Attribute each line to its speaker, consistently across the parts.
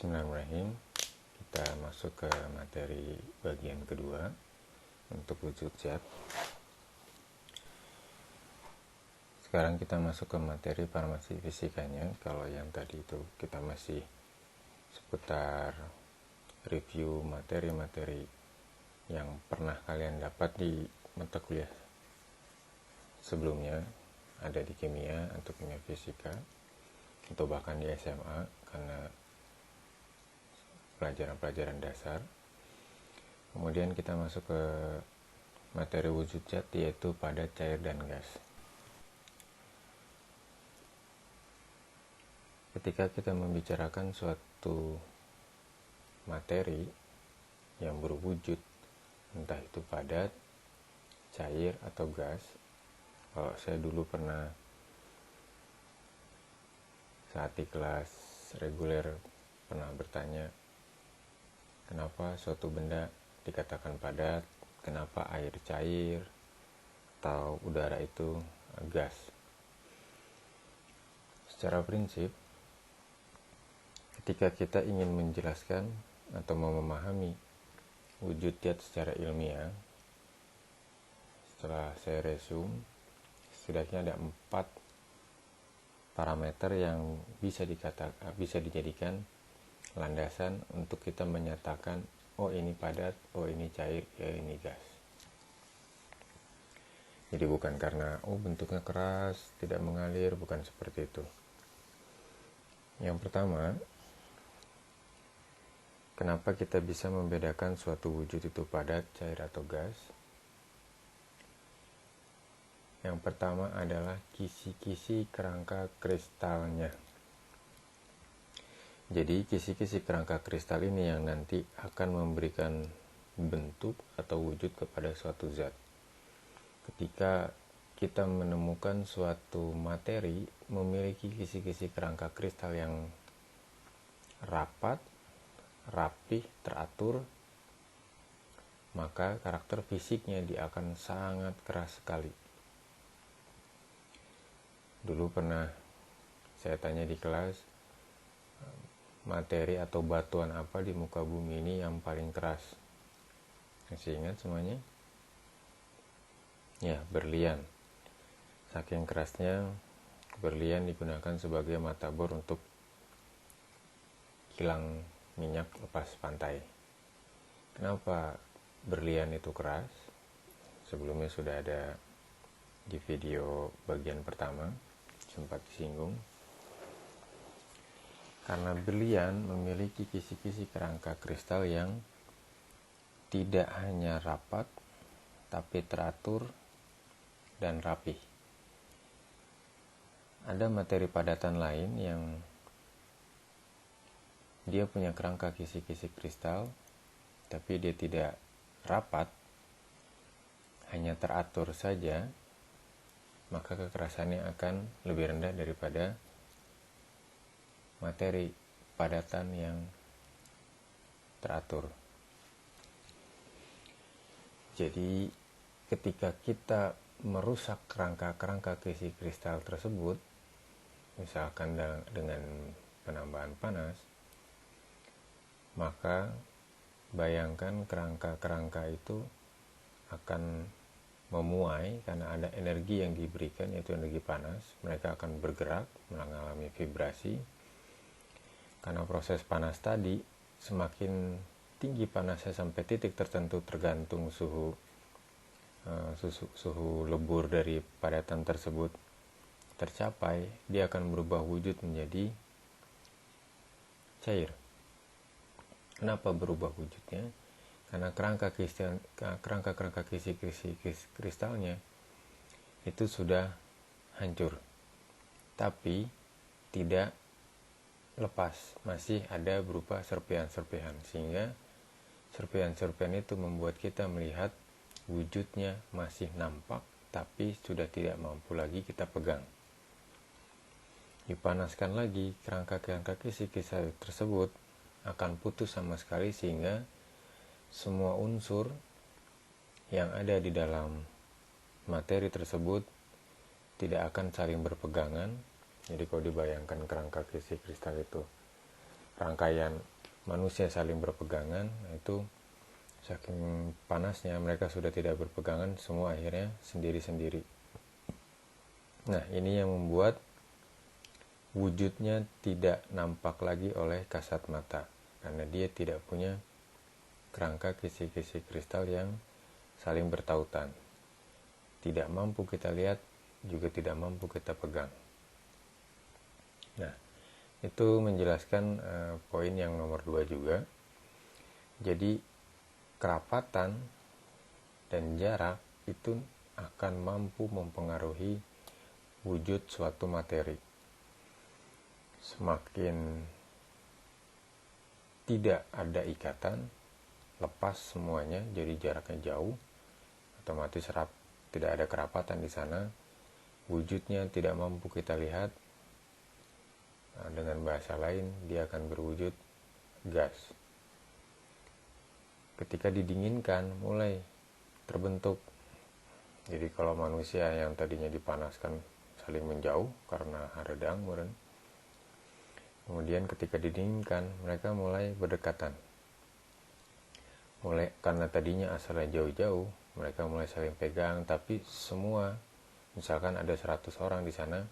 Speaker 1: Bismillahirrahmanirrahim. Kita masuk ke materi bagian kedua untuk wujud zat. Sekarang kita masuk ke materi farmasi fisikanya. Kalau yang tadi itu kita masih seputar review materi-materi yang pernah kalian dapat di mata kuliah sebelumnya, ada di kimia atau kimia fisika, atau bahkan di SMA karena pelajaran-pelajaran dasar. Kemudian kita masuk ke materi wujud zat, yaitu padat, cair, dan gas. Ketika kita membicarakan suatu materi yang berwujud, entah itu padat, cair, atau gas, kalau saya dulu pernah saat di kelas reguler pernah bertanya, kenapa suatu benda dikatakan padat, kenapa air cair, atau udara itu gas. Secara prinsip, ketika kita ingin menjelaskan atau memahami wujud zat secara ilmiah, setelah saya resume, setidaknya ada 4 parameter yang bisa dijadikan landasan untuk kita menyatakan, oh ini padat, oh ini cair, ya ini gas. Jadi bukan karena bentuknya keras, tidak mengalir, bukan seperti itu. Yang pertama, kenapa kita bisa membedakan suatu wujud itu padat, cair, atau gas? Yang pertama adalah kisi-kisi kerangka kristalnya. Jadi kisi-kisi kerangka kristal ini yang nanti akan memberikan bentuk atau wujud kepada suatu zat. Ketika kita menemukan suatu materi memiliki kisi-kisi kerangka kristal yang rapat, rapih, teratur, maka karakter fisiknya dia akan sangat keras sekali. Dulu pernah saya tanya di kelas, materi atau batuan apa di muka bumi ini yang paling keras? Masih ingat semuanya? Ya, berlian. Saking kerasnya, berlian digunakan sebagai mata bor untuk kilang minyak lepas pantai. Kenapa berlian itu keras? Sebelumnya sudah ada di video bagian pertama, sempat disinggung. Karena berlian memiliki kisi-kisi kerangka kristal yang tidak hanya rapat, tapi teratur dan rapih. Ada materi padatan lain yang dia punya kerangka kisi-kisi kristal, tapi dia tidak rapat, hanya teratur saja, maka kekerasannya akan lebih rendah daripada materi padatan yang teratur. Jadi ketika kita merusak kerangka-kerangka kisi kristal tersebut, misalkan dengan penambahan panas, maka bayangkan kerangka-kerangka itu akan memuai karena ada energi yang diberikan, yaitu energi panas. Mereka akan bergerak, mengalami vibrasi. Karena proses panas tadi, semakin tinggi panasnya sampai titik tertentu tergantung suhu lebur dari padatan tersebut tercapai, dia akan berubah wujud menjadi cair. Kenapa berubah wujudnya? Karena kerangka kisi kristalnya itu sudah hancur, tapi tidak lepas, masih ada berupa serpihan-serpihan, sehingga serpihan-serpihan itu membuat kita melihat wujudnya masih nampak, tapi sudah tidak mampu lagi kita pegang. Dipanaskan lagi, kerangka-kerangka kisi kristal tersebut akan putus sama sekali, sehingga semua unsur yang ada di dalam materi tersebut tidak akan saling berpegangan. Jadi kalau dibayangkan kerangka kisi kristal itu rangkaian manusia saling berpegangan, itu saking panasnya mereka sudah tidak berpegangan, semua akhirnya sendiri-sendiri. Nah, ini yang membuat wujudnya tidak nampak lagi oleh kasat mata, karena dia tidak punya kerangka kisi-kisi kristal yang saling bertautan. Tidak mampu kita lihat, juga tidak mampu kita pegang. Nah, itu menjelaskan poin yang nomor 2 juga. Jadi kerapatan dan jarak itu akan mampu mempengaruhi wujud suatu materi. Semakin tidak ada ikatan, lepas semuanya, jadi jaraknya jauh, otomatis tidak ada kerapatan di sana, wujudnya tidak mampu kita lihat. Dengan bahasa lain, dia akan berwujud gas. Ketika didinginkan, mulai terbentuk. Jadi kalau manusia yang tadinya dipanaskan saling menjauh karena haredang, kemudian ketika didinginkan, mereka mulai berdekatan. Mulai karena tadinya asalnya jauh-jauh, mereka mulai saling pegang, tapi semua, misalkan ada 100 orang di sana,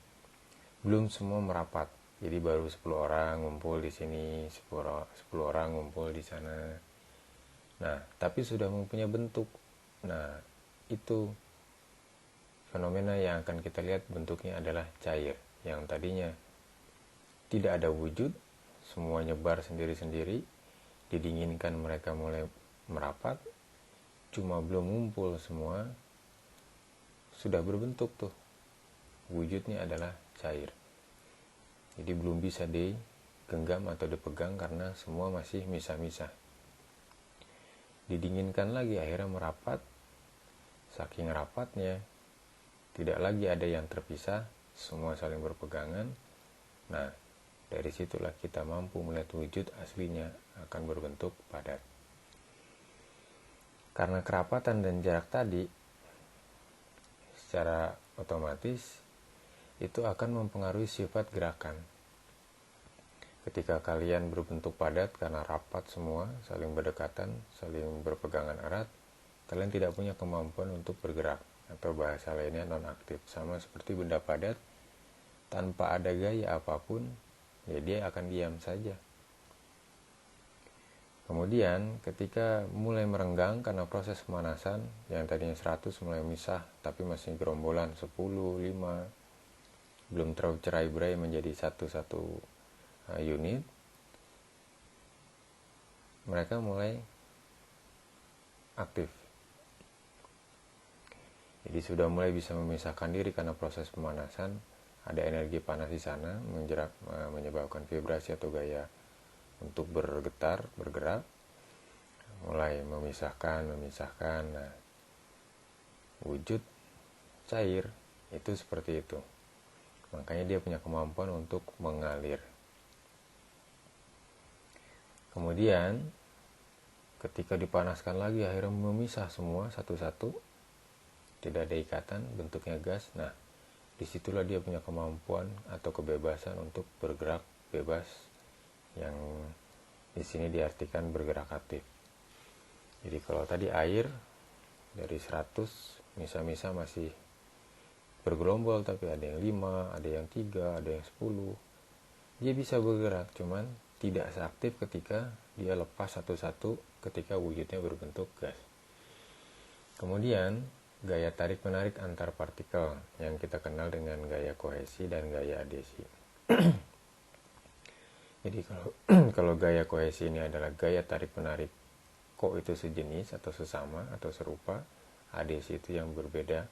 Speaker 1: belum semua merapat. Jadi baru 10 orang ngumpul di sini, 10 orang ngumpul di sana. Nah, tapi sudah mempunyai bentuk. Nah, itu fenomena yang akan kita lihat, bentuknya adalah cair. Yang tadinya tidak ada wujud, semua nyebar sendiri-sendiri, didinginkan mereka mulai merapat, cuma belum ngumpul semua, sudah berbentuk tuh. Wujudnya adalah cair. Jadi belum bisa digenggam atau dipegang karena semua masih misah-misah. Didinginkan lagi, akhirnya merapat. Saking rapatnya, tidak lagi ada yang terpisah, semua saling berpegangan. Nah, dari situlah kita mampu melihat wujud aslinya akan berbentuk padat. Karena kerapatan dan jarak tadi, secara otomatis itu akan mempengaruhi sifat gerakan. Ketika kalian berbentuk padat karena rapat semua, saling berdekatan, saling berpegangan erat, kalian tidak punya kemampuan untuk bergerak, atau bahasa lainnya non-aktif. Sama seperti benda padat, tanpa ada gaya apapun, ya dia akan diam saja. Kemudian ketika mulai merenggang karena proses pemanasan, yang tadinya 100 mulai misah, tapi masih gerombolan 10, 5, belum tercerai-berai menjadi satu-satu unit, mereka mulai aktif. Jadi sudah mulai bisa memisahkan diri karena proses pemanasan, ada energi panas di sana menyebabkan vibrasi atau gaya untuk bergerak, mulai memisahkan. Nah, wujud cair itu seperti itu. Makanya dia punya kemampuan untuk mengalir. Kemudian ketika dipanaskan lagi, akhirnya memisah semua satu-satu, tidak ada ikatan, bentuknya gas. Nah, disitulah dia punya kemampuan atau kebebasan untuk bergerak bebas, yang di sini diartikan bergerak aktif. Jadi kalau tadi air dari 100 misa-misa masih bergerombol, tapi ada yang 5, ada yang 3, ada yang 10, dia bisa bergerak, cuman tidak seaktif ketika dia lepas satu-satu ketika wujudnya berbentuk gas. Kemudian gaya tarik menarik antar partikel yang kita kenal dengan gaya kohesi dan gaya adesi. Jadi kalau gaya kohesi ini adalah gaya tarik menarik, ko itu sejenis atau sesama atau serupa, adesi itu yang berbeda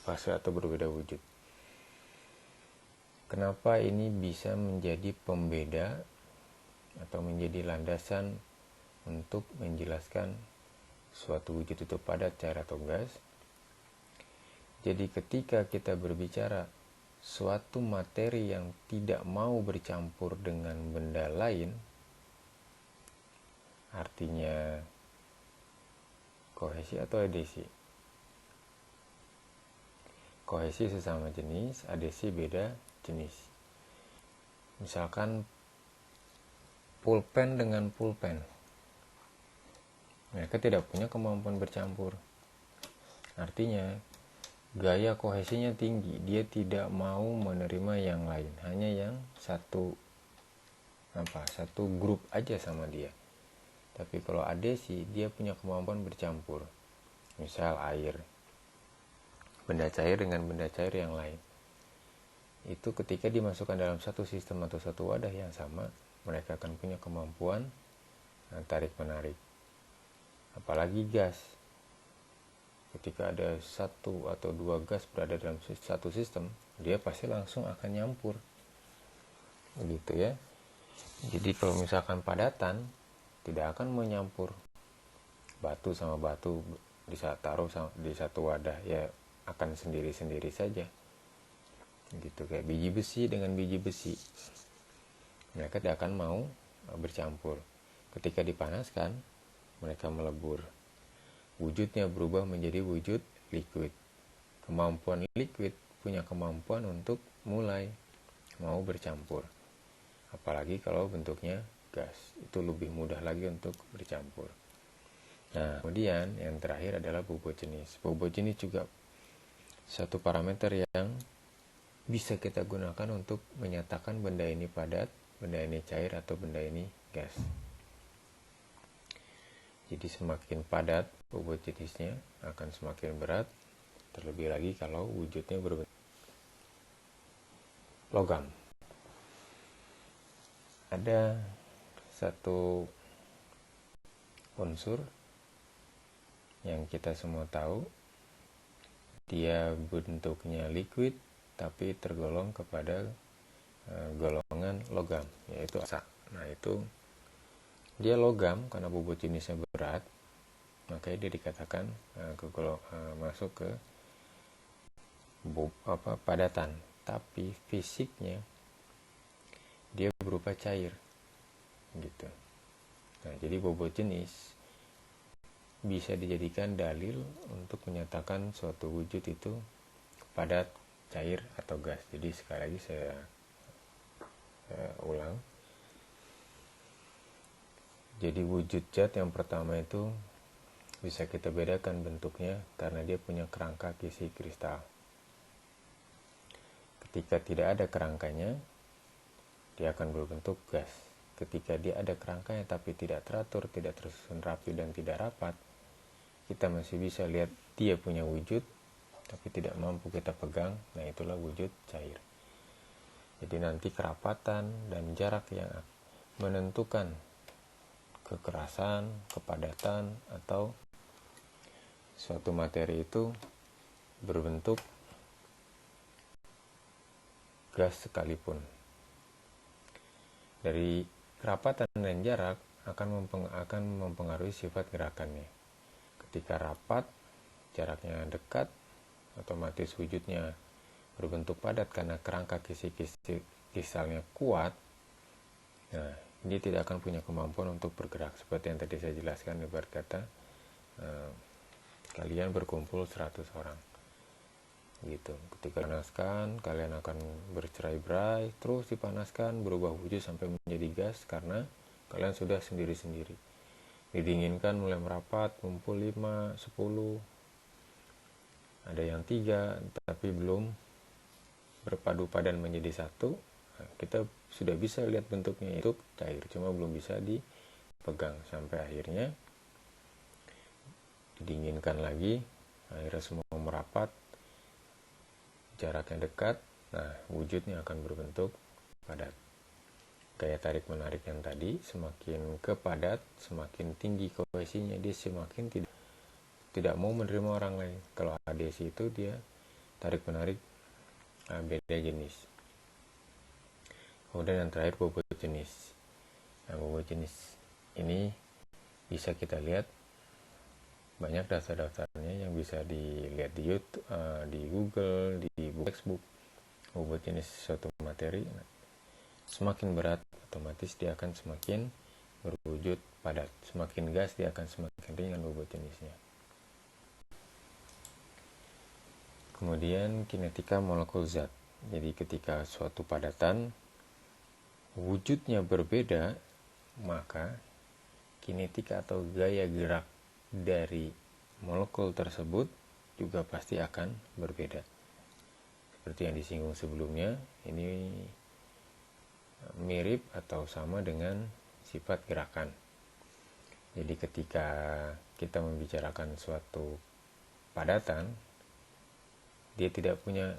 Speaker 1: fase atau berbeda wujud. Kenapa ini bisa menjadi pembeda atau menjadi landasan untuk menjelaskan suatu wujud itu padat, cair atau gas? Jadi ketika kita berbicara suatu materi yang tidak mau bercampur dengan benda lain, artinya kohesi atau adesi. Kohesi sesama jenis, adesi beda jenis. Misalkan pulpen dengan pulpen. Mereka tidak punya kemampuan bercampur. Artinya, gaya kohesinya tinggi. Dia tidak mau menerima yang lain. Hanya yang satu grup aja sama dia. Tapi kalau adesi, dia punya kemampuan bercampur. Misal air. Benda cair dengan benda cair yang lain. Itu ketika dimasukkan dalam satu sistem atau satu wadah yang sama, mereka akan punya kemampuan tarik-menarik. Apalagi gas. Ketika ada satu atau dua gas berada dalam satu sistem, dia pasti langsung akan nyampur. Begitu ya. Jadi kalau misalkan padatan, tidak akan menyampur batu sama batu taruh di satu wadah, ya akan sendiri-sendiri saja. Gitu, kayak biji besi dengan biji besi. Mereka tidak akan mau bercampur. Ketika dipanaskan, mereka melebur. Wujudnya berubah menjadi wujud liquid. Kemampuan liquid punya kemampuan untuk mulai mau bercampur. Apalagi kalau bentuknya gas, itu lebih mudah lagi untuk bercampur. Nah, kemudian yang terakhir adalah bobot jenis. Bobot jenis juga satu parameter yang bisa kita gunakan untuk menyatakan benda ini padat, benda ini cair, atau benda ini gas. Jadi semakin padat bobot jenisnya akan semakin berat, terlebih lagi kalau wujudnya berbentuk logam. Ada satu unsur yang kita semua tahu, dia bentuknya liquid tapi tergolong kepada golongan logam, yaitu asa. Nah, itu dia logam karena bobot jenisnya berat, makanya dia dikatakan masuk ke padatan. Tapi fisiknya dia berupa cair, gitu. Nah, jadi bobot jenis bisa dijadikan dalil untuk menyatakan suatu wujud itu padat, cair, atau gas. Jadi sekali lagi saya ulang. Jadi wujud zat yang pertama itu bisa kita bedakan bentuknya karena dia punya kerangka kisi kristal. Ketika tidak ada kerangkanya, dia akan berbentuk gas. Ketika dia ada kerangkanya tapi tidak teratur, tidak tersusun rapi, dan tidak rapat, kita masih bisa lihat dia punya wujud, tapi tidak mampu kita pegang. Nah, itulah wujud cair. Jadi nanti kerapatan dan jarak yang menentukan kekerasan, kepadatan, atau suatu materi itu berbentuk gas sekalipun. Dari kerapatan dan jarak akan mempengaruhi sifat gerakannya. Ketika rapat, jaraknya dekat, otomatis wujudnya berbentuk padat karena kerangka kristalnya kuat. Nah, dia tidak akan punya kemampuan untuk bergerak. Seperti yang tadi saya jelaskan, ibarat kata kalian berkumpul 100 orang gitu. Ketika dipanaskan, kalian akan bercerai-berai, terus dipanaskan berubah wujud sampai menjadi gas karena kalian sudah sendiri-sendiri. Didinginkan mulai merapat, kumpul 5, 10, ada yang 3, tapi belum berpadu padan menjadi satu. Nah, kita sudah bisa lihat bentuknya itu cair, cuma belum bisa dipegang. Sampai akhirnya didinginkan lagi, akhirnya semua merapat, jaraknya dekat. Nah, wujudnya akan berbentuk padat. Gaya tarik menarik yang tadi, semakin kepadat, semakin tinggi kohesinya, dia semakin tidak mau menerima orang lain. Kalau adesi itu dia tarik menarik beda jenis. Kemudian yang terakhir bobot jenis. Nah, bobot jenis ini bisa kita lihat banyak daftar-daftarnya yang bisa dilihat di YouTube, di Google, di buku textbook. Bobot jenis suatu materi semakin berat, otomatis dia akan semakin berwujud padat. Semakin gas, dia akan semakin ringan bobot jenisnya. Kemudian kinetika molekul zat. Jadi ketika suatu padatan wujudnya berbeda maka kinetika atau gaya gerak dari molekul tersebut juga pasti akan berbeda. Seperti yang disinggung sebelumnya, ini mirip atau sama dengan sifat gerakan. Jadi ketika kita membicarakan suatu padatan, dia tidak punya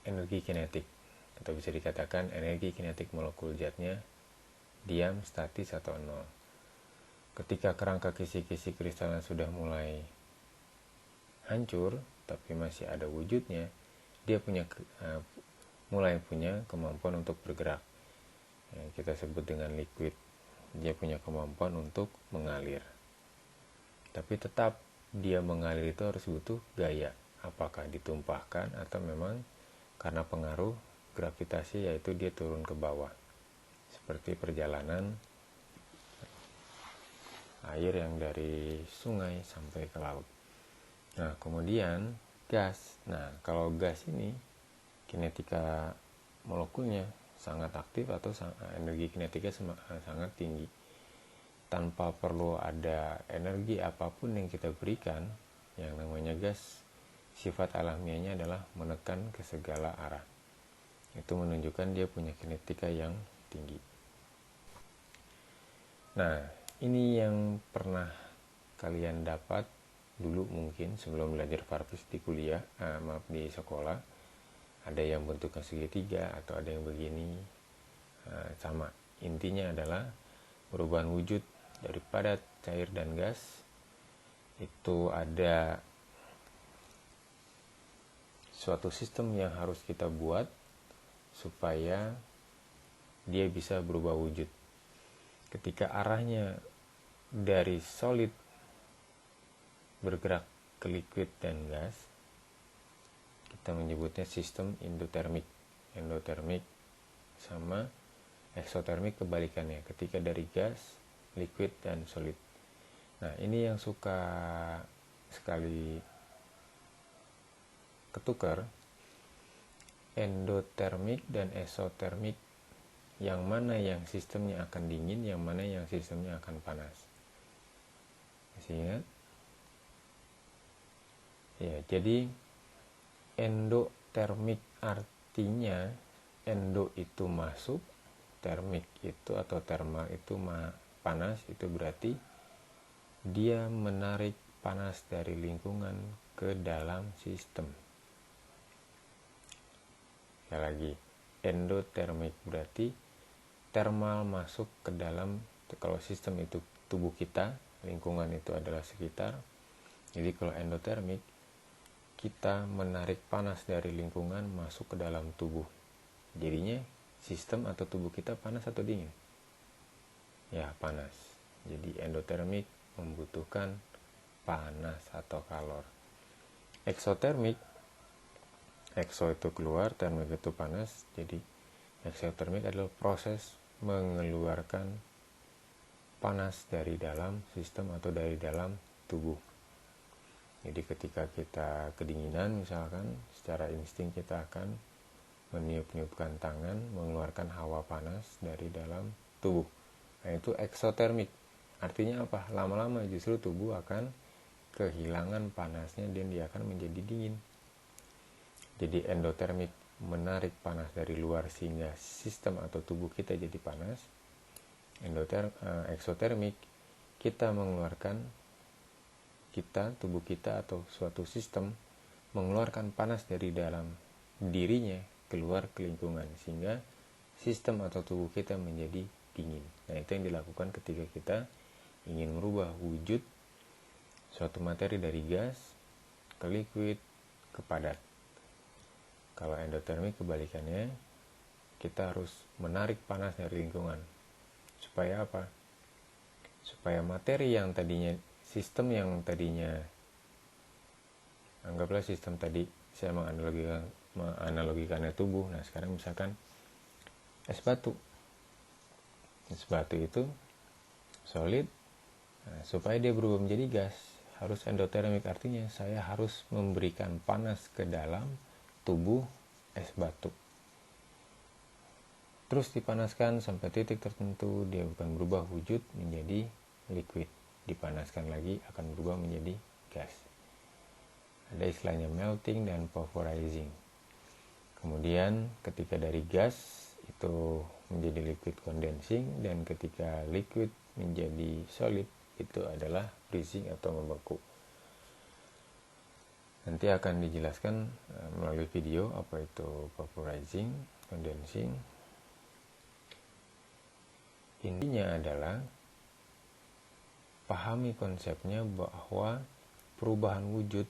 Speaker 1: energi kinetik, atau bisa dikatakan energi kinetik molekul zatnya diam, statis, atau nol. Ketika kerangka kisi-kisi kristalnya sudah mulai hancur, tapi masih ada wujudnya, dia mulai punya kemampuan untuk bergerak. Kita sebut dengan liquid. Dia punya kemampuan untuk mengalir. Tapi tetap dia mengalir itu harus butuh gaya. Apakah ditumpahkan atau memang karena pengaruh gravitasi, yaitu dia turun ke bawah. Seperti perjalanan air yang dari sungai sampai ke laut. Nah, kemudian gas. Nah, kalau gas ini kinetika molekulnya sangat aktif atau energi kinetika sangat tinggi. Tanpa perlu ada energi apapun yang kita berikan, yang namanya gas, sifat alamiahnya adalah menekan ke segala arah. Itu menunjukkan dia punya kinetika yang tinggi. Nah, ini yang pernah kalian dapat dulu mungkin sebelum belajar Farfis di kuliah, di sekolah. Ada yang bentuknya segitiga atau ada yang begini, sama. Intinya adalah perubahan wujud dari padat, cair, dan gas. Itu ada suatu sistem yang harus kita buat supaya dia bisa berubah wujud. Ketika arahnya dari solid bergerak ke liquid dan gas, kita menyebutnya sistem endotermik. Endotermik sama eksotermik kebalikannya, ketika dari gas, liquid, dan solid. Nah, ini yang suka sekali ketukar, endotermik dan eksotermik, yang mana yang sistemnya akan dingin, yang mana yang sistemnya akan panas. Masih ingat? Ya, jadi endotermik artinya endo itu masuk, termik itu atau thermal itu panas, itu berarti dia menarik panas dari lingkungan ke dalam sistem. Sekali lagi, endotermik berarti thermal masuk ke dalam, kalau sistem itu tubuh kita, lingkungan itu adalah sekitar. Jadi kalau endotermik, kita menarik panas dari lingkungan masuk ke dalam tubuh. Jadinya sistem atau tubuh kita panas atau dingin? Ya, panas. Jadi endotermik membutuhkan panas atau kalor. Eksotermik, ekso itu keluar, termik itu panas. Jadi eksotermik adalah proses mengeluarkan panas dari dalam sistem atau dari dalam tubuh. Jadi ketika kita kedinginan misalkan, secara insting kita akan meniup-niupkan tangan, mengeluarkan hawa panas dari dalam tubuh. Nah, itu eksotermik. Artinya apa? Lama-lama justru tubuh akan kehilangan panasnya dan dia akan menjadi dingin. Jadi endotermik menarik panas dari luar sehingga sistem atau tubuh kita jadi panas. Eksotermik, kita mengeluarkan, tubuh kita atau suatu sistem mengeluarkan panas dari dalam dirinya keluar ke lingkungan sehingga sistem atau tubuh kita menjadi dingin. Nah, itu yang dilakukan ketika kita ingin merubah wujud suatu materi dari gas ke liquid ke padat. Kalau endotermik kebalikannya, kita harus menarik panas dari lingkungan. Supaya apa? Supaya materi yang tadinya, sistem yang tadinya, anggaplah sistem tadi saya menganalogikannya tubuh. Nah, sekarang misalkan es batu. Es batu itu solid. Nah, supaya dia berubah menjadi gas, harus endotermik, artinya saya harus memberikan panas ke dalam tubuh es batu. Terus dipanaskan sampai titik tertentu, dia akan berubah wujud menjadi liquid. Dipanaskan lagi akan berubah menjadi gas. Ada istilahnya melting dan vaporizing. Kemudian ketika dari gas itu menjadi liquid condensing, dan ketika liquid menjadi solid itu adalah freezing atau membeku. Nanti akan dijelaskan melalui video apa itu vaporizing, condensing. Intinya adalah pahami konsepnya bahwa perubahan wujud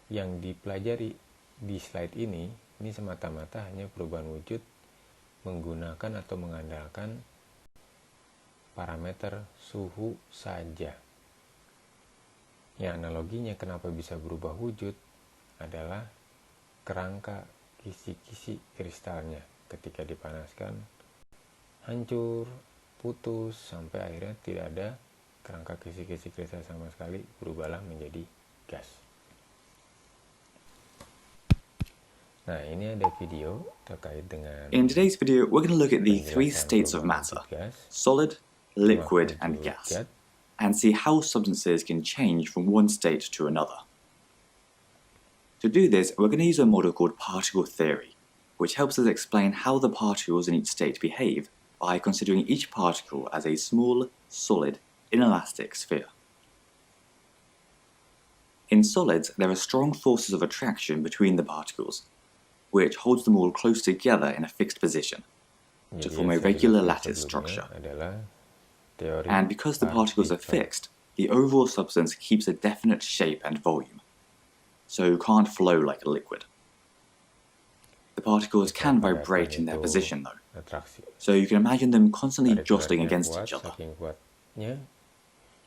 Speaker 1: yang dipelajari di slide ini semata-mata hanya perubahan wujud menggunakan atau mengandalkan parameter suhu saja. Ya, analoginya kenapa bisa berubah wujud adalah kerangka kisi-kisi kristalnya ketika dipanaskan hancur, putus, sampai akhirnya tidak ada kerangka kisi-kisi kristal sama sekali, berubahlah menjadi gas. Nah, ini ada video terkait dengan
Speaker 2: In today's video, we're going to look at the three states of matter: solid, liquid, and gas, and see how substances can change from one state to another. To do this, we're going to use a model called particle theory, which helps us explain how the particles in each state behave by considering each particle as a small, solid, inelastic sphere. In solids, there are strong forces of attraction between the particles, which holds them all close together in a fixed position to form a regular lattice structure. And because the particles are fixed, the overall substance keeps a definite shape and volume, so can't flow like a liquid. The particles can vibrate in their position though, so you can imagine them constantly jostling against each other.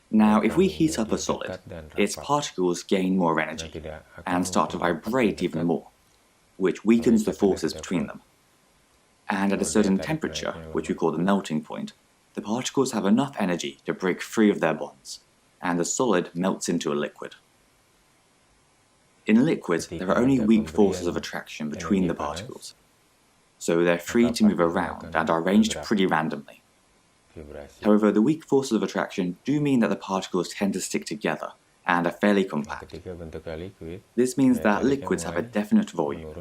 Speaker 2: Now, if we heat up a solid, its particles gain more energy and start to vibrate even more, which weakens the forces between them. And at a certain temperature, which we call the melting point, the particles have enough energy to break free of their bonds, and the solid melts into a liquid. In liquids, there are only weak forces of attraction between the particles, so they're free to move around and are arranged pretty randomly. However, the weak forces of attraction do mean that the particles tend to stick together and are fairly compact. This means that liquids have a definite volume,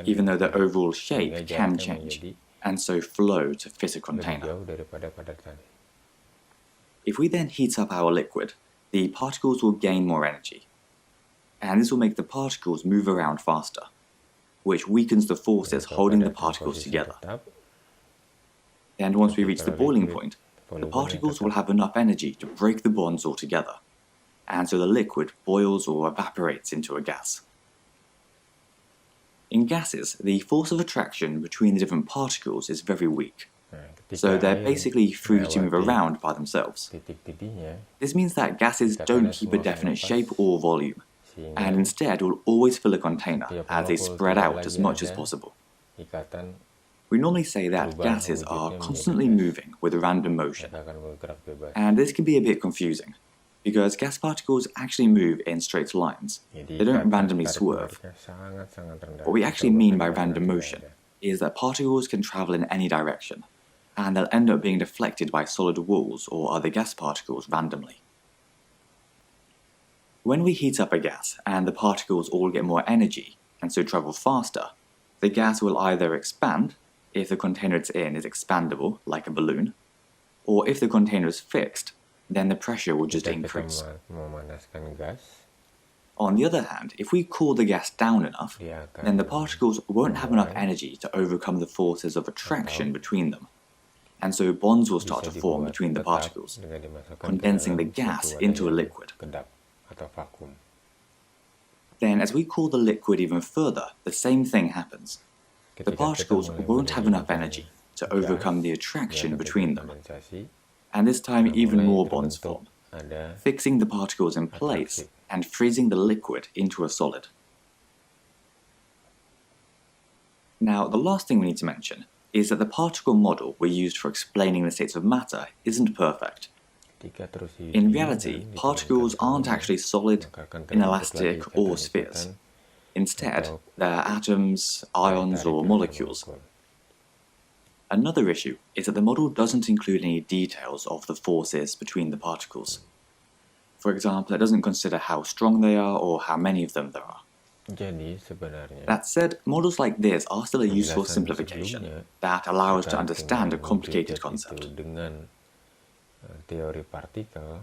Speaker 2: even though their overall shape can change, and so flow to fit a container. If we then heat up our liquid, the particles will gain more energy, and this will make the particles move around faster, which weakens the forces holding the particles together. And once we reach the boiling point, the particles will have enough energy to break the bonds altogether, and so the liquid boils or evaporates into a gas. In gases, the force of attraction between the different particles is very weak, so they're basically free to move around by themselves. This means that gases don't keep a definite shape or volume, and instead will always fill a container as they spread out as much as possible. We normally say that gases are constantly moving with random motion, and this can be a bit confusing, because gas particles actually move in straight lines. They don't randomly swerve. What we actually mean by random motion is that particles can travel in any direction, and they'll end up being deflected by solid walls or other gas particles randomly. When we heat up a gas and the particles all get more energy and so travel faster, the gas will either expand if the container it's in is expandable, like a balloon, or if the container is fixed, then the pressure will just increase. On the other hand, if we cool the gas down enough, then the particles won't have enough energy to overcome the forces of attraction between them, and so bonds will start to form between the particles, condensing the gas into a liquid. Then, as we cool the liquid even further, the same thing happens. The particles won't have enough energy to overcome the attraction between them, and this time even more bonds form, fixing the particles in place and freezing the liquid into a solid. Now, the last thing we need to mention is that the particle model we used for explaining the states of matter isn't perfect. In reality, particles aren't actually solid, inelastic, or spheres. Instead, they're atoms, ions, or molecules. Another issue is that the model doesn't include any details of the forces between the particles. For example, it doesn't consider how strong they are or how many of them there are.
Speaker 1: Jadi sebenarnya,
Speaker 2: that said, models like this are still a useful simplification that allow us to understand a complicated concept.
Speaker 1: Dengan teori partikel,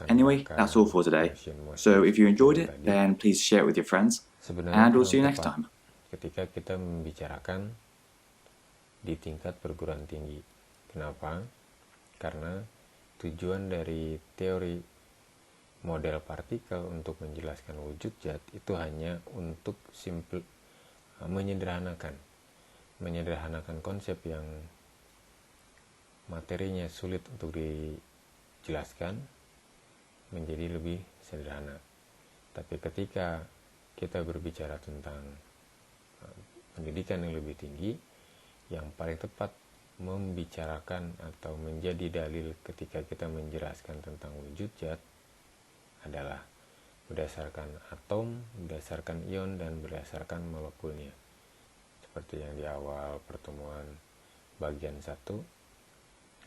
Speaker 2: anyway, that's all for today. So if you enjoyed it, then please share it with your friends, and we'll see you next time.
Speaker 1: Ketika kita membicarakan di tingkat perguruan tinggi. Kenapa? Karena tujuan dari teori model partikel untuk menjelaskan wujud zat itu hanya untuk menyederhanakan konsep yang materinya sulit untuk dijelaskan menjadi lebih sederhana. Tapi ketika kita berbicara tentang pendidikan yang lebih tinggi, yang paling tepat membicarakan atau menjadi dalil ketika kita menjelaskan tentang wujud zat adalah berdasarkan atom, berdasarkan ion, dan berdasarkan molekulnya. Seperti yang di awal pertemuan bagian 1,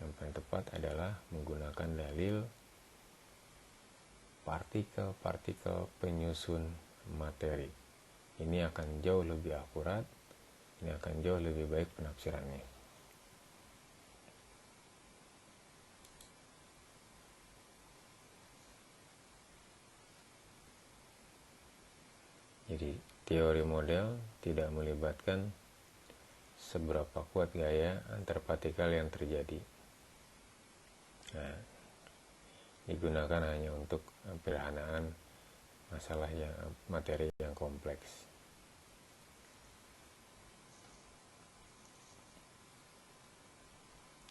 Speaker 1: yang paling tepat adalah menggunakan dalil partikel-partikel penyusun materi. Ini akan jauh lebih akurat, ini akan jauh lebih baik penafsirannya. Jadi teori model tidak melibatkan seberapa kuat gaya antar partikel yang terjadi. Nah, digunakan hanya untuk penyederhanaan masalah yang materi yang kompleks.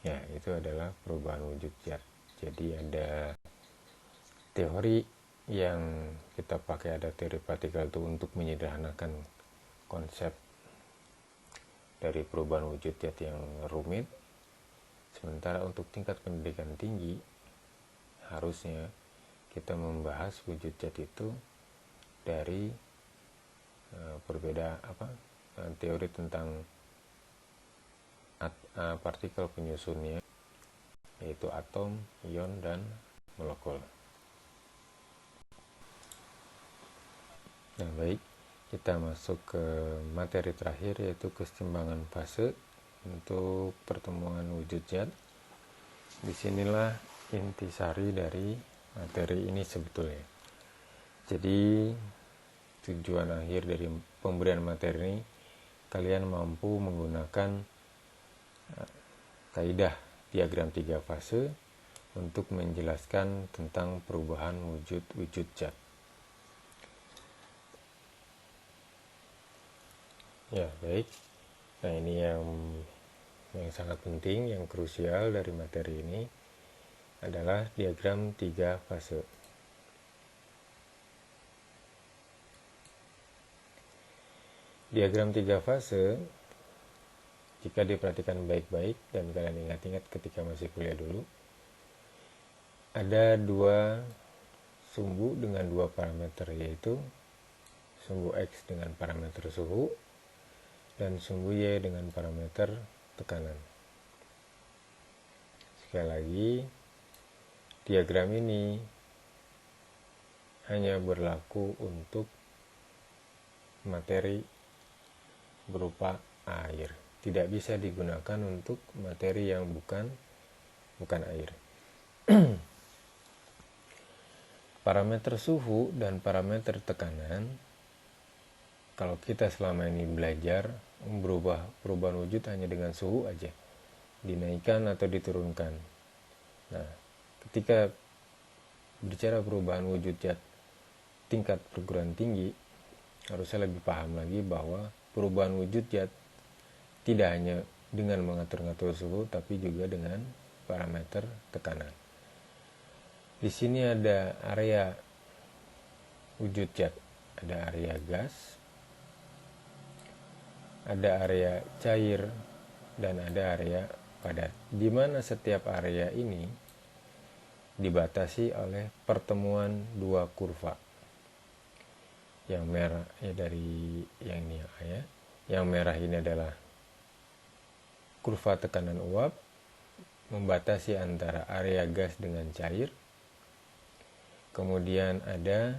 Speaker 1: Ya, itu adalah perubahan wujud zat. Jadi ada teori yang kita pakai, ada teori partikel itu untuk menyederhanakan konsep dari perubahan wujud zat yang rumit. Sementara untuk tingkat pendidikan tinggi, harusnya kita membahas wujud zat itu dari teori tentang partikel penyusunnya, yaitu atom, ion, dan molekul. Nah, baik, kita masuk ke materi terakhir, yaitu keseimbangan fase untuk pertemuan wujud zat. Disinilah intisari dari materi ini sebetulnya. Jadi tujuan akhir dari pemberian materi ini, kalian mampu menggunakan kaidah diagram 3 fase untuk menjelaskan tentang perubahan wujud zat. Ya, baik. Nah, ini yang sangat penting, yang krusial dari materi ini adalah diagram 3 fase. Diagram 3 fase, jika diperhatikan baik-baik dan kalian ingat-ingat ketika masih kuliah dulu, ada 2 sumbu dengan 2 parameter, yaitu sumbu X dengan parameter suhu dan sumbu Y dengan parameter tekanan. Sekali lagi, diagram ini hanya berlaku untuk materi berupa air. Tidak bisa digunakan untuk materi yang bukan air. Parameter suhu dan parameter tekanan, kalau kita selama ini belajar perubahan wujud hanya dengan suhu aja, dinaikkan atau diturunkan. Nah, ketika bicara perubahan wujud zat tingkat perguruan tinggi, harusnya lebih paham lagi bahwa perubahan wujud zat tidak hanya dengan mengatur-ngatur suhu, tapi juga dengan parameter tekanan. Di sini ada area wujud zat, ada area gas, ada area cair, dan ada area padat, di mana setiap area ini dibatasi oleh pertemuan 2 kurva. Yang merah dari yang ini ya, yang merah ini adalah kurva tekanan uap membatasi antara area gas dengan cair. Kemudian ada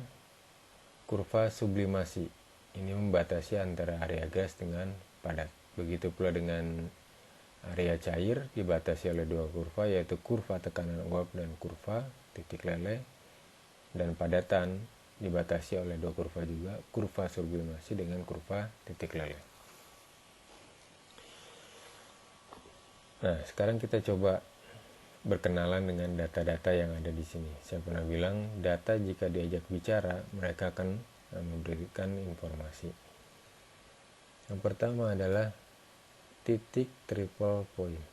Speaker 1: kurva sublimasi, ini membatasi antara area gas dengan padat. Begitu pula dengan area cair dibatasi oleh dua kurva, yaitu kurva tekanan uap dan kurva titik leleh. Dan padatan dibatasi oleh dua kurva juga, kurva sublimasi dengan kurva titik leleh. Nah, sekarang kita coba berkenalan dengan data-data yang ada di sini. Saya pernah bilang, data jika diajak bicara, mereka akan memberikan informasi. Yang pertama adalah titik triple point.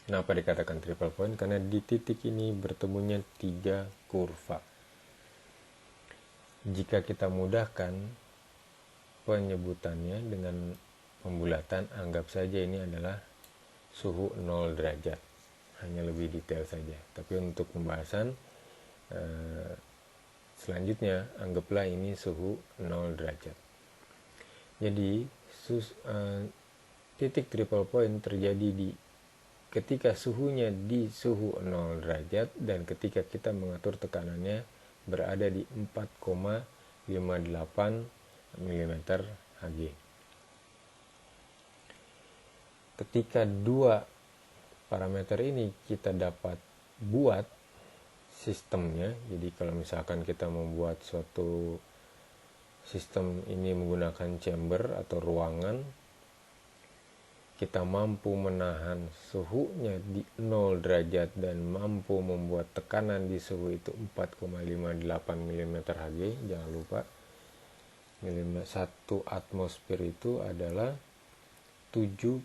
Speaker 1: Kenapa dikatakan triple point? Karena di titik ini bertemunya 3 kurva. Jika kita mudahkan penyebutannya dengan pembulatan, anggap saja ini adalah suhu 0 derajat. Hanya lebih detail saja. Tapi untuk pembahasan selanjutnya, anggaplah ini suhu 0 derajat. Jadi titik triple point terjadi ketika suhunya di suhu 0 derajat dan ketika kita mengatur tekanannya berada di 4,58 mm Hg. Ketika dua parameter ini kita dapat buat sistemnya, jadi kalau misalkan kita membuat suatu sistem ini menggunakan chamber atau ruangan, kita mampu menahan suhunya di 0 derajat dan mampu membuat tekanan di suhu itu 4,58 mm Hg. Jangan lupa, 1 atmosfer itu adalah 76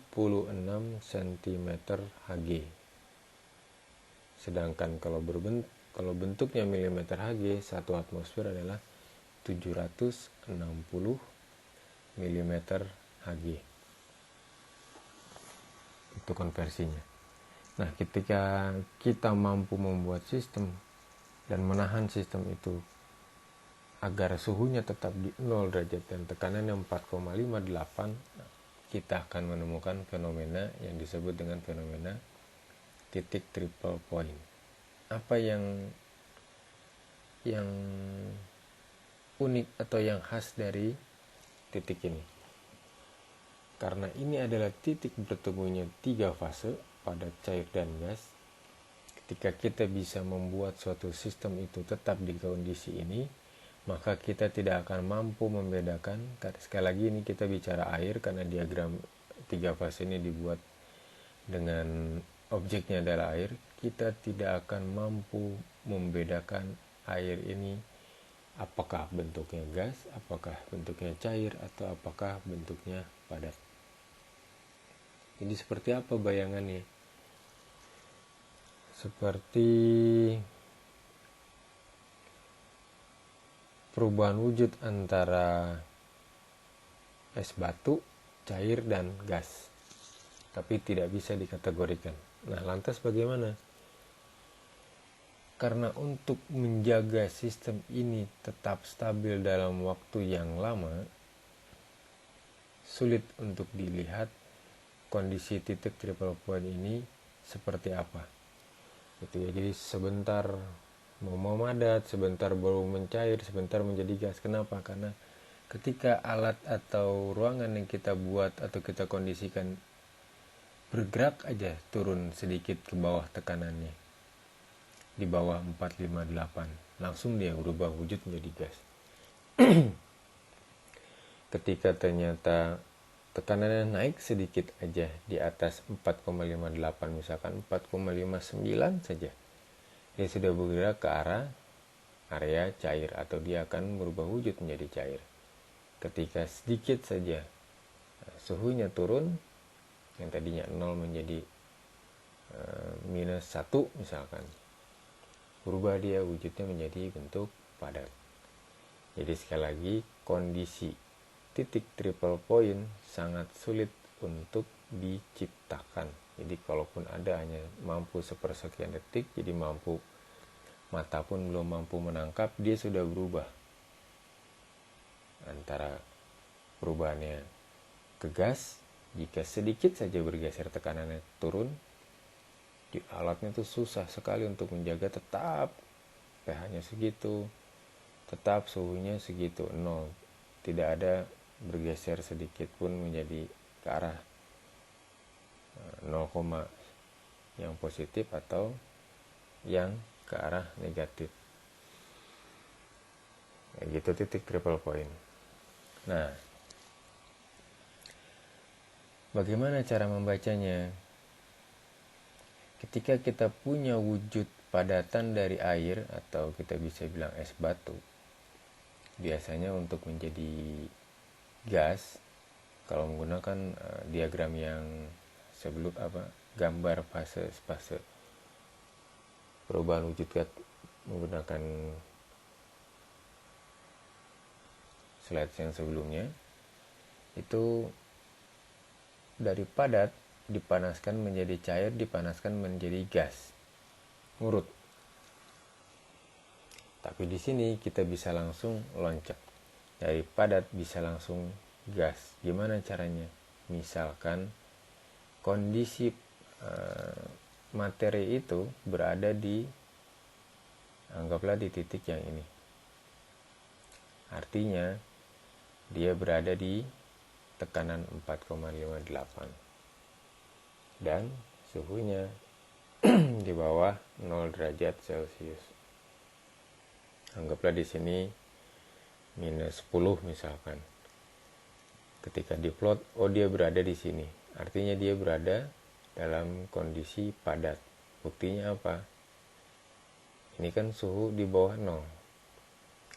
Speaker 1: cm Hg. Sedangkan kalau bentuknya mm Hg, 1 atmosfer adalah 760 mm Hg. Itu konversinya. Nah, ketika kita mampu membuat sistem dan menahan sistem itu agar suhunya tetap di 0 derajat dan tekanannya 4,58, kita akan menemukan fenomena yang disebut dengan fenomena titik triple point. Apa yang unik atau yang khas dari titik ini? Karena ini adalah titik bertemunya 3 fase, padat, cair, dan gas. Ketika kita bisa membuat suatu sistem itu tetap di kondisi ini, maka kita tidak akan mampu membedakan. Sekali lagi ini kita bicara air karena diagram 3 fase ini dibuat dengan objeknya adalah air. Kita tidak akan mampu membedakan air ini apakah bentuknya gas, apakah bentuknya cair, atau apakah bentuknya padat. Jadi seperti apa bayangannya? Seperti perubahan wujud antara es batu, cair, dan gas, tapi tidak bisa dikategorikan. Nah, lantas bagaimana? Karena untuk menjaga sistem ini tetap stabil dalam waktu yang lama, sulit untuk dilihat kondisi titik triple point ini seperti apa. Gitu ya. Jadi sebentar mau memadat, sebentar baru mencair, sebentar menjadi gas. Kenapa? Karena ketika alat atau ruangan yang kita buat atau kita kondisikan bergerak aja turun sedikit ke bawah tekanannya, di bawah 458, langsung dia berubah wujud menjadi gas. Ketika ternyata tekanannya naik sedikit aja di atas 4,58, misalkan 4,59 saja, dia sudah bergerak ke arah area cair atau dia akan berubah wujud menjadi cair. Ketika sedikit saja suhunya turun, yang tadinya 0 menjadi minus 1 misalkan, berubah dia wujudnya menjadi bentuk padat. Jadi sekali lagi, kondisi titik triple point sangat sulit untuk diciptakan. Jadi kalaupun ada, hanya mampu sepersekian detik, jadi mata pun belum mampu menangkap, dia sudah berubah. Antara perubahannya ke gas Jika sedikit saja bergeser tekanannya turun, di alatnya itu susah sekali untuk menjaga tetap pH-nya segitu, tetap suhunya segitu, 0. Tidak ada bergeser sedikit pun menjadi ke arah 0, yang positif atau yang ke arah negatif. Gitu titik triple point. Nah, bagaimana cara membacanya? Ketika kita punya wujud padatan dari air, atau kita bisa bilang es batu, biasanya untuk menjadi gas, kalau menggunakan diagram yang sebelum gambar fase perubahan wujud gas menggunakan slide yang sebelumnya, itu dari padat dipanaskan menjadi cair, dipanaskan menjadi gas, ngurut. Tapi di sini kita bisa langsung loncat dari padat bisa langsung gas. Gimana caranya? Misalkan kondisi materi itu berada di, anggaplah di titik yang ini. Artinya dia berada di tekanan 4,58 dan suhunya di bawah 0 derajat Celcius. Anggaplah di sini minus 10 misalkan. Ketika diplot, dia berada di sini. Artinya dia berada dalam kondisi padat. Buktinya apa? Ini kan suhu di bawah 0.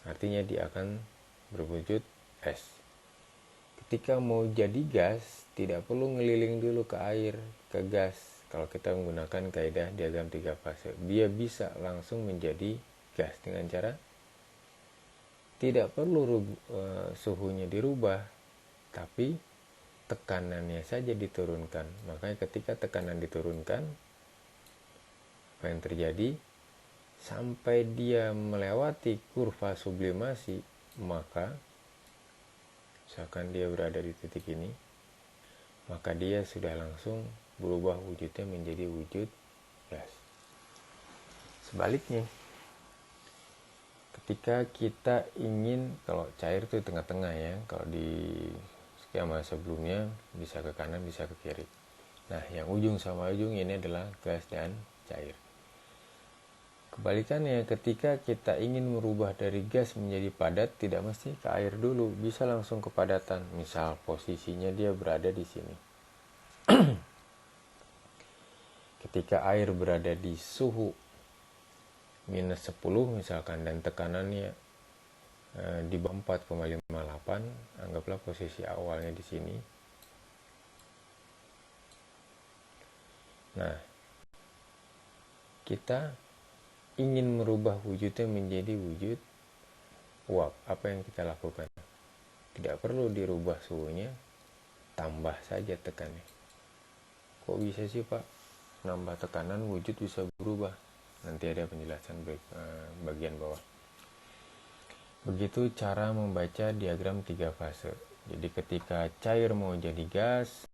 Speaker 1: Artinya dia akan berwujud es. Ketika mau jadi gas, tidak perlu ngeliling dulu ke air, ke gas. Kalau kita menggunakan kaidah diagram 3 fase, dia bisa langsung menjadi gas dengan cara tidak perlu suhunya dirubah, tapi tekanannya saja diturunkan. Makanya ketika tekanan diturunkan, apa yang terjadi? Sampai dia melewati kurva sublimasi, maka misalkan dia berada di titik ini, maka dia sudah langsung berubah wujudnya menjadi wujud gas. Sebaliknya, ketika kita ingin, kalau cair itu di tengah-tengah ya, kalau di skema sebelumnya bisa ke kanan bisa ke kiri. Nah, yang ujung sama ujung ini adalah gas dan cair. Kebalikannya, ketika kita ingin merubah dari gas menjadi padat, tidak mesti ke air dulu, bisa langsung ke padatan. Misal posisinya dia berada di sini. Ketika air berada di suhu minus 10 misalkan dan tekanannya di bawah 4,58, anggaplah posisi awalnya di sini. Nah, kita ingin merubah wujudnya menjadi wujud uap. Apa yang kita lakukan? Tidak perlu dirubah suhunya, tambah saja tekanannya. Kok bisa sih Pak? Nambah tekanan wujud bisa berubah. Nanti ada penjelasan bagian bawah. Begitu cara membaca diagram 3 fase. Jadi ketika cair mau jadi gas,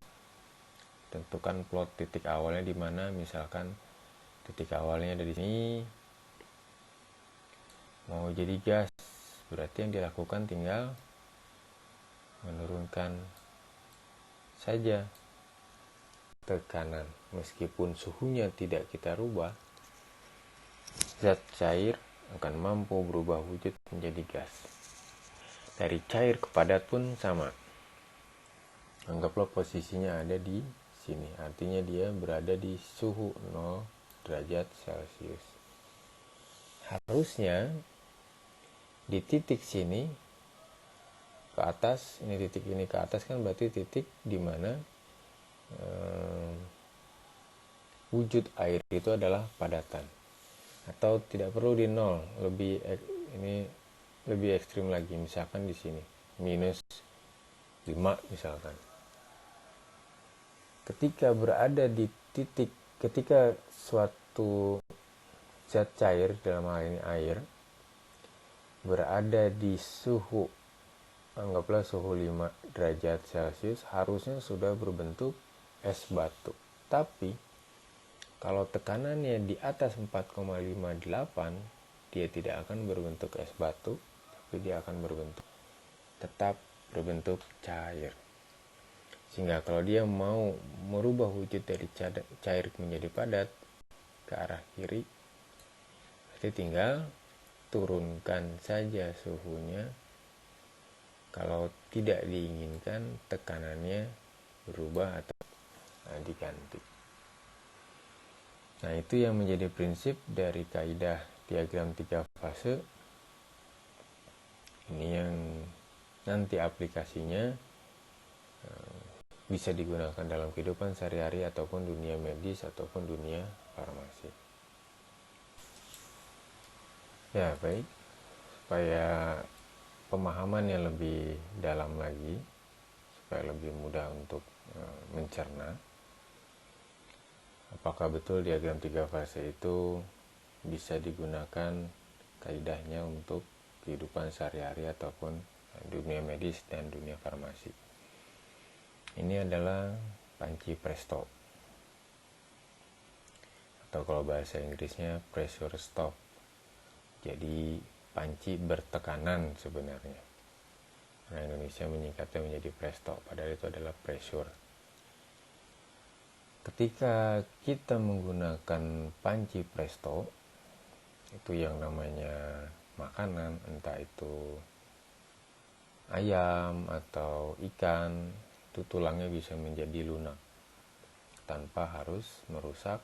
Speaker 1: tentukan plot titik awalnya di mana. Misalkan titik awalnya dari sini, mau jadi gas, berarti yang dilakukan tinggal menurunkan saja tekanan. Meskipun suhunya tidak kita rubah, zat cair akan mampu berubah wujud menjadi gas. Dari cair ke padat pun sama. Anggaplah posisinya ada di sini, artinya dia berada di suhu 0 derajat Celcius. Harusnya di titik sini ke atas, ini titik ini ke atas kan berarti titik di mana wujud air itu adalah padatan. Atau tidak perlu di 0, lebih ekstrim lagi, misalkan di sini minus 5 misalkan. Ketika berada di titik, ketika suatu zat cair, dalam hal ini air, berada di suhu anggaplah suhu 5 derajat Celcius harusnya sudah berbentuk es batu. Tapi kalau tekanannya di atas 4,58, dia tidak akan berbentuk es batu, tapi dia akan tetap berbentuk cair. Sehingga kalau dia mau merubah wujud dari cair menjadi padat ke arah kiri, berarti tinggal turunkan saja suhunya. Kalau tidak diinginkan tekanannya berubah atau diganti. Nah, itu yang menjadi prinsip dari kaidah diagram 3 fase. Ini yang nanti aplikasinya bisa digunakan dalam kehidupan sehari-hari ataupun dunia medis ataupun dunia farmasi. Ya, baik. Supaya pemahaman yang lebih dalam lagi, supaya lebih mudah untuk mencerna, apakah betul diagram 3 fase itu bisa digunakan kaidahnya untuk kehidupan sehari-hari ataupun dunia medis dan dunia farmasi. Ini adalah panci Presto, atau kalau bahasa Inggrisnya pressure stop. Jadi panci bertekanan sebenarnya. Nah, Indonesia menyingkatnya menjadi Presto, padahal itu adalah pressure. Ketika kita menggunakan panci Presto, itu yang namanya makanan, entah itu ayam atau ikan, itu tulangnya bisa menjadi lunak tanpa harus merusak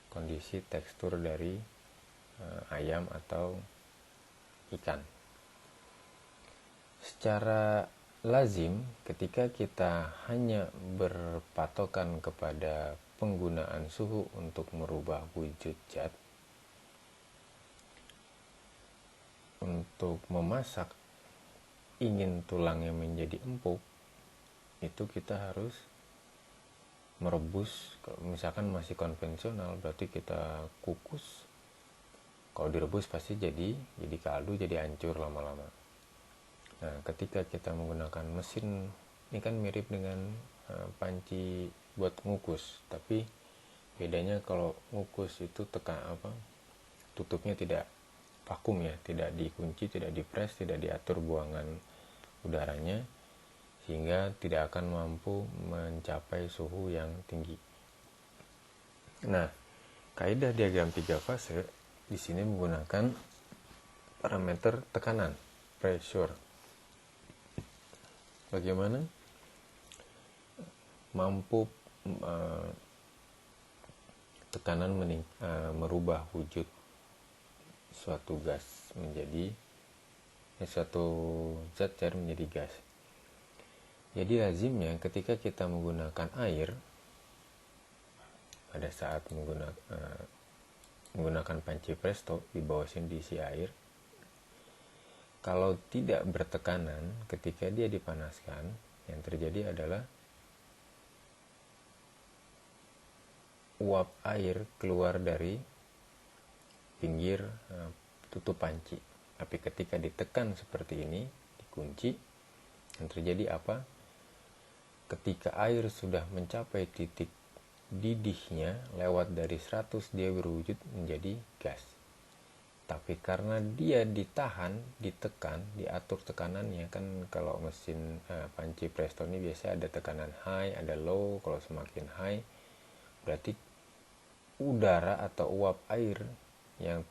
Speaker 1: kondisi tekstur dari ayam atau ikan. Secara lazim, ketika kita hanya berpatokan kepada penggunaan suhu untuk merubah wujud zat, untuk memasak ingin tulangnya menjadi empuk, itu kita harus merebus. Kalau misalkan masih konvensional, berarti kita kukus. Kalau direbus pasti jadi kaldu, jadi hancur lama-lama. Nah, ketika kita menggunakan mesin, ini kan mirip dengan panci buat ngukus, tapi bedanya kalau ngukus itu tutupnya tidak vakum ya, tidak dikunci, tidak dipres, tidak diatur buangan udaranya, sehingga tidak akan mampu mencapai suhu yang tinggi. Nah, kaidah diagram 3 fase di sini menggunakan parameter tekanan, pressure. Bagaimana mampu tekanan merubah wujud suatu gas menjadi suatu zat cair menjadi gas. Jadi lazimnya ketika kita menggunakan air, pada saat menggunakan panci Presto, di bawah sini diisi air, kalau tidak bertekanan, ketika dia dipanaskan, yang terjadi adalah uap air keluar dari pinggir tutup panci. Tapi ketika ditekan seperti ini, dikunci, yang terjadi apa? Ketika air sudah mencapai titik didihnya, lewat dari 100 dia berwujud menjadi gas. Tapi karena dia ditahan, ditekan, diatur tekanannya, kan kalau mesin panci Presto ini biasanya ada tekanan high, ada low. Kalau semakin high berarti udara atau uap air yang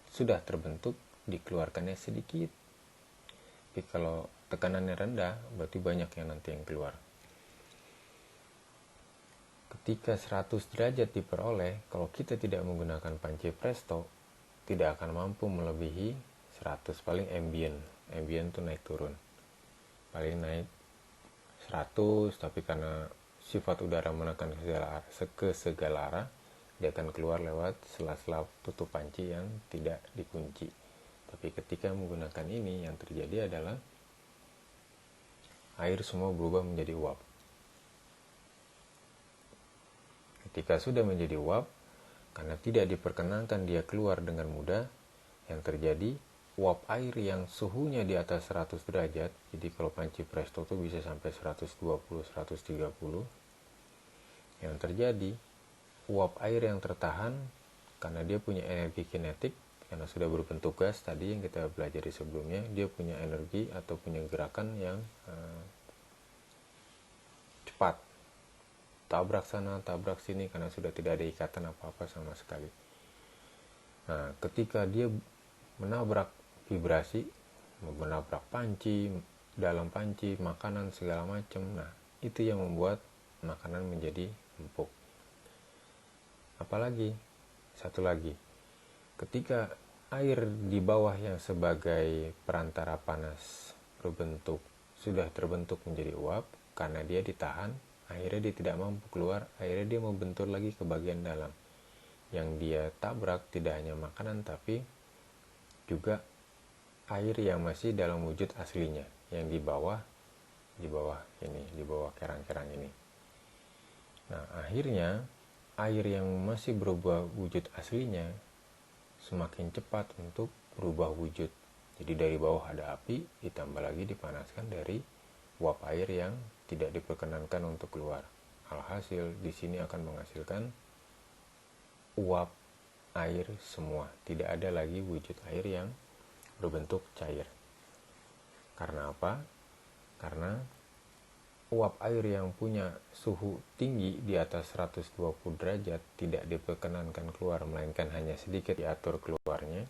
Speaker 1: sudah terbentuk dikeluarkannya sedikit. Tapi kalau tekanannya rendah, berarti banyak yang nanti yang keluar. Ketika 100 derajat diperoleh, kalau kita tidak menggunakan panci Presto, tidak akan mampu melebihi 100, paling ambient. Ambient itu naik turun. Paling naik 100, tapi karena sifat udara menekan ke segala arah, dia akan keluar lewat sela-sela tutup panci yang tidak dikunci. Tapi ketika menggunakan ini, yang terjadi adalah air semua berubah menjadi uap. Ketika sudah menjadi uap, karena tidak diperkenankan dia keluar dengan mudah, yang terjadi uap air yang suhunya di atas 100 derajat, jadi kalau panci presto tuh bisa sampai 120-130, yang terjadi uap air yang tertahan karena dia punya energi kinetik, karena sudah berbentuk gas tadi yang kita pelajari sebelumnya, dia punya energi atau punya gerakan yang cepat, tabrak sana tabrak sini karena sudah tidak ada ikatan apa-apa sama sekali. Nah, ketika dia menabrak vibrasi, menabrak panci, dalam panci, makanan segala macam, nah itu yang membuat makanan menjadi empuk. Apalagi satu lagi, ketika air di bawah yang sebagai perantara panas sudah terbentuk menjadi uap, karena dia ditahan, akhirnya dia tidak mampu keluar, akhirnya dia mau bentur lagi ke bagian dalam. Yang dia tabrak tidak hanya makanan tapi juga air yang masih dalam wujud aslinya, yang di bawah kerang-kerang ini. Nah, akhirnya air yang masih berubah wujud aslinya semakin cepat untuk berubah wujud. Jadi dari bawah ada api, ditambah lagi dipanaskan dari uap air yang tidak diperkenankan untuk keluar. Alhasil di sini akan menghasilkan uap air semua. Tidak ada lagi wujud air yang berbentuk cair. Karena apa? Karena uap air yang punya suhu tinggi di atas 120 derajat tidak diperkenankan keluar, melainkan hanya sedikit diatur keluarnya.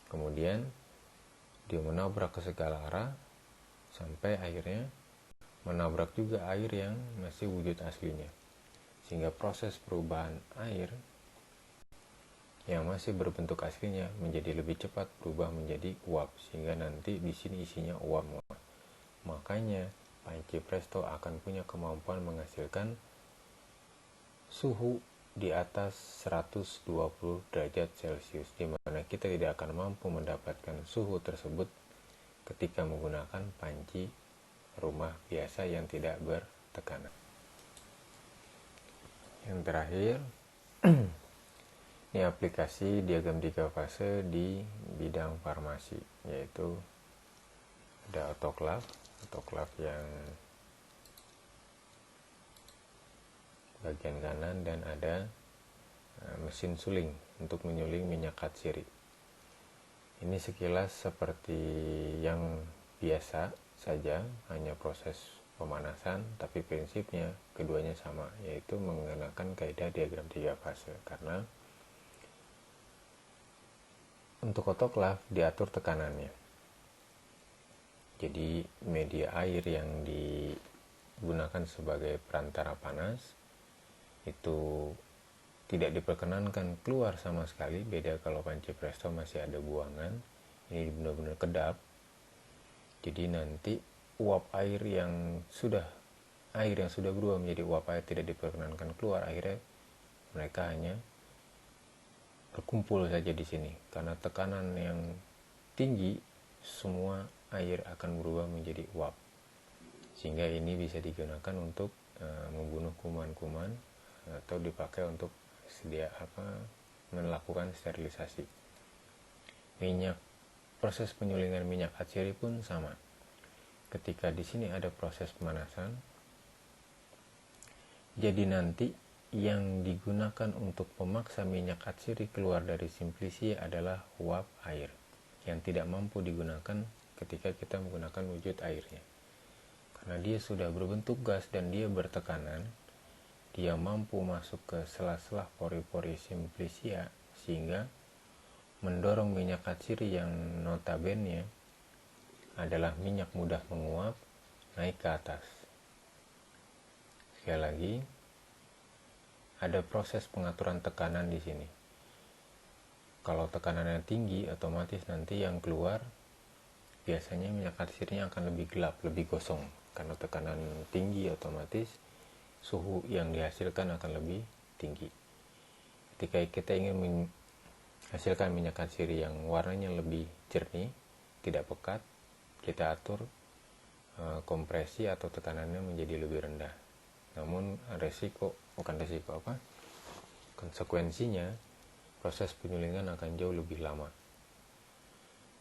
Speaker 1: Kemudian dia menabrak ke segala arah sampai akhirnya menabrak juga air yang masih wujud aslinya. Sehingga proses perubahan air yang masih berbentuk aslinya menjadi lebih cepat berubah menjadi uap, sehingga nanti di sini isinya uap. Makanya panci presto akan punya kemampuan menghasilkan suhu di atas 120 derajat Celcius, di mana kita tidak akan mampu mendapatkan suhu tersebut ketika menggunakan panci rumah biasa yang tidak bertekanan. Yang terakhir, ini aplikasi diagram 3 fase di bidang farmasi, yaitu ada autoclave yang bagian kanan, dan ada mesin suling untuk menyuling minyak katsiri. Ini sekilas seperti yang biasa saja, hanya proses pemanasan, tapi prinsipnya keduanya sama, yaitu menggunakan kaidah diagram 3 fase. Karena untuk autoclave diatur tekanannya. Jadi media air yang digunakan sebagai perantara panas itu tidak diperkenankan keluar sama sekali. Beda kalau panci presto masih ada buangan, ini benar-benar kedap. Jadi nanti uap air yang sudah berubah menjadi uap air tidak diperkenankan keluar, akhirnya mereka hanya berkumpul saja di sini. Karena tekanan yang tinggi, semua air akan berubah menjadi uap, sehingga ini bisa digunakan untuk membunuh kuman-kuman atau dipakai untuk melakukan sterilisasi. Proses penyulingan minyak katsiri pun sama. Ketika di sini ada proses pemanasan, jadi nanti yang digunakan untuk pemaksa minyak katsiri keluar dari simplisia adalah uap air yang tidak mampu digunakan ketika kita menggunakan wujud airnya. Karena dia sudah berbentuk gas dan dia bertekanan, dia mampu masuk ke sela-sela pori-pori simplisia sehingga mendorong minyak katsiri yang notabene adalah minyak mudah menguap naik ke atas. Sekali lagi, ada proses pengaturan tekanan di sini. Kalau tekanannya tinggi, otomatis nanti yang keluar biasanya minyak katsirnya akan lebih gelap, lebih gosong. Karena tekanan tinggi, otomatis suhu yang dihasilkan akan lebih tinggi. Ketika kita ingin menghasilkan minyak katsiri yang warnanya lebih jernih, tidak pekat, kita atur kompresi atau tekanannya menjadi lebih rendah. Namun konsekuensinya proses penyulingan akan jauh lebih lama.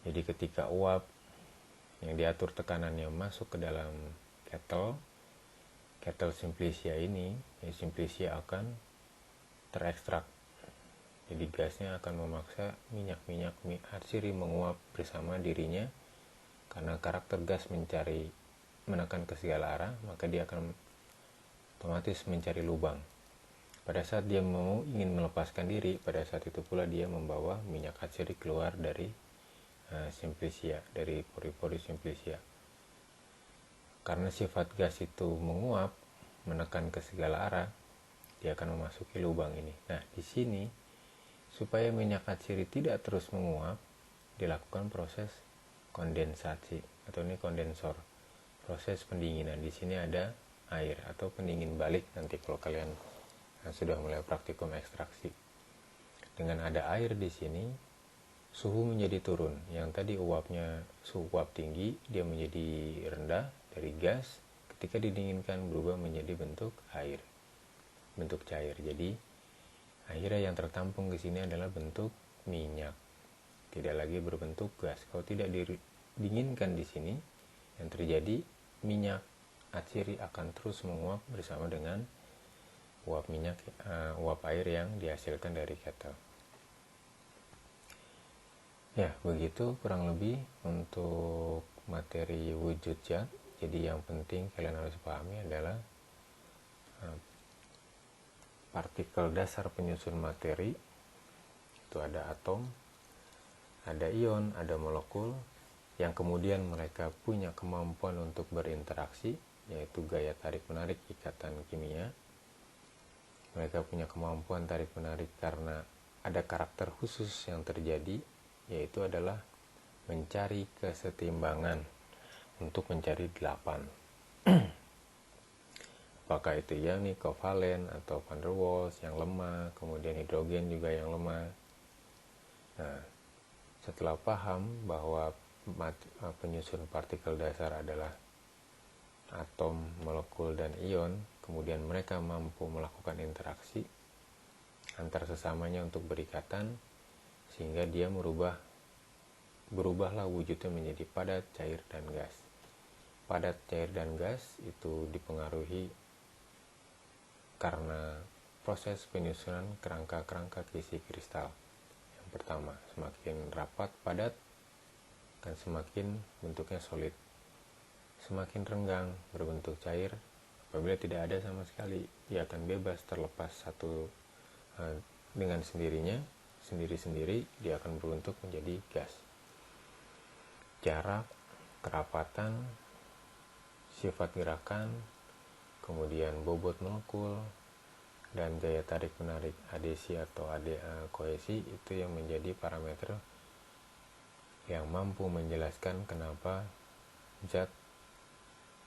Speaker 1: Jadi ketika uap yang diatur tekanannya masuk ke dalam kettle Simplicia ini, Simplicia akan terekstrak. Jadi gasnya akan memaksa minyak-minyak atsiri menguap bersama dirinya, karena karakter gas menekan ke segala arah, maka dia akan otomatis mencari lubang. Pada saat dia ingin melepaskan diri, pada saat itu pula dia membawa minyak atsiri keluar dari Simplicia, dari pori-pori Simplicia. Karena sifat gas itu menguap, menekan ke segala arah, dia akan memasuki lubang ini. Nah, di sini supaya minyak atsiri tidak terus menguap, dilakukan proses kondensasi atau ini kondensor. Proses pendinginan. Di sini ada air atau pendingin balik nanti kalau kalian sudah mulai praktikum ekstraksi. Dengan ada air di sini, suhu menjadi turun. Yang tadi suhu uap tinggi, dia menjadi rendah dari gas. Ketika didinginkan berubah menjadi bentuk air, bentuk cair. Jadi akhirnya yang tertampung di sini adalah bentuk minyak, tidak lagi berbentuk gas. Kalau tidak didinginkan di sini, yang terjadi minyak atsiri akan terus menguap bersama dengan uap air yang dihasilkan dari kettle. Ya, begitu kurang lebih untuk materi wujud zat. Jadi yang penting kalian harus pahami adalah partikel dasar penyusun materi. Itu ada atom, ada ion, ada molekul, yang kemudian mereka punya kemampuan untuk berinteraksi, yaitu gaya tarik-menarik ikatan kimia. Mereka punya kemampuan tarik-menarik karena ada karakter khusus yang terjadi, yaitu adalah mencari kesetimbangan untuk mencari 8. Apakah itu ionik, kovalen, atau van der Waals yang lemah, kemudian hidrogen juga yang lemah. Nah, setelah paham bahwa penyusun partikel dasar adalah atom, molekul, dan ion, kemudian mereka mampu melakukan interaksi antar sesamanya untuk berikatan, sehingga dia berubahlah wujudnya menjadi padat, cair, dan gas. Padat, cair, dan gas itu dipengaruhi karena proses penyusunan kerangka-kerangka kisi kristal. Yang pertama, semakin rapat, padat, akan semakin bentuknya solid. Semakin renggang, berbentuk cair. Apabila tidak ada sama sekali, dia akan bebas terlepas dengan sendirinya, sendiri-sendiri, dia akan berbentuk menjadi gas. Jarak, kerapatan, sifat gerakan, kemudian bobot molekul, dan gaya tarik-menarik adesi atau kohesi, itu yang menjadi parameter yang mampu menjelaskan kenapa zat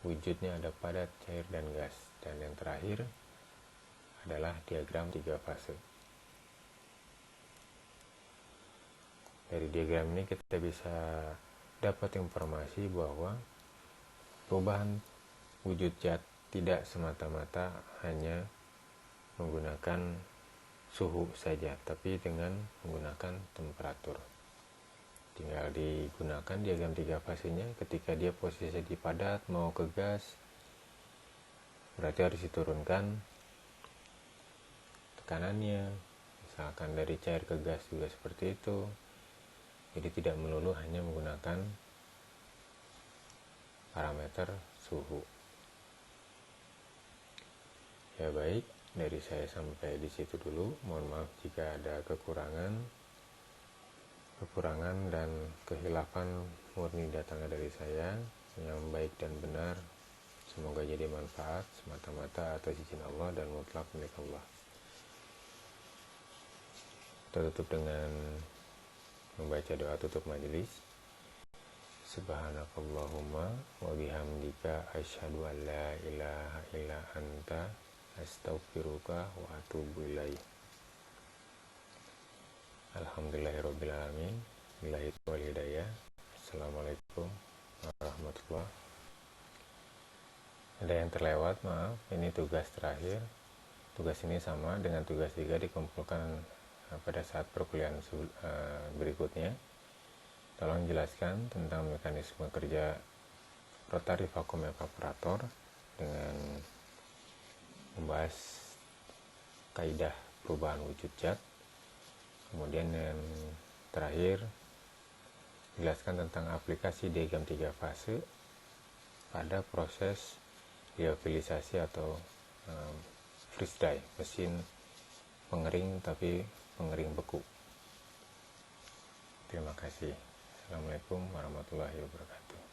Speaker 1: wujudnya ada padat, cair, dan gas. Dan yang terakhir adalah diagram 3 fase. Dari diagram ini kita bisa dapat informasi bahwa perubahan wujud zat tidak semata-mata hanya menggunakan suhu saja, tapi dengan menggunakan temperatur. Tinggal digunakan diagram 3 fasenya. Ketika dia posisi di padat mau ke gas, berarti harus diturunkan tekanannya. Misalkan dari cair ke gas juga seperti itu. Jadi tidak melulu hanya menggunakan parameter suhu. Ya baik, dari saya sampai di situ dulu. Mohon maaf jika ada kekurangan dan kehilafan murni datangnya dari saya. Yang baik dan benar semoga jadi manfaat semata-mata atas izin Allah dan mutlak milik Allah. Kita tutup dengan membaca doa tutup majelis. Subhanakallahumma wa bihamdika asyhadu an la ilaha illa anta astaghfiruka wa atubu ilaik. Alhamdulillahirabbil alamin. Billahi wal hidayah. Assalamualaikum warahmatullahi. Ada yang terlewat, maaf. Ini tugas terakhir. Tugas ini sama dengan tugas 3 dikumpulkan pada saat perkuliahan berikutnya. tolong jelaskan tentang mekanisme kerja rotary vacuum evaporator dengan membahas kaidah perubahan wujud zat. Kemudian yang terakhir, jelaskan tentang aplikasi diagram 3 fase pada proses lyofilisasi atau freeze dry, mesin pengering tapi pengering beku. Terima kasih. Assalamualaikum warahmatullahi wabarakatuh.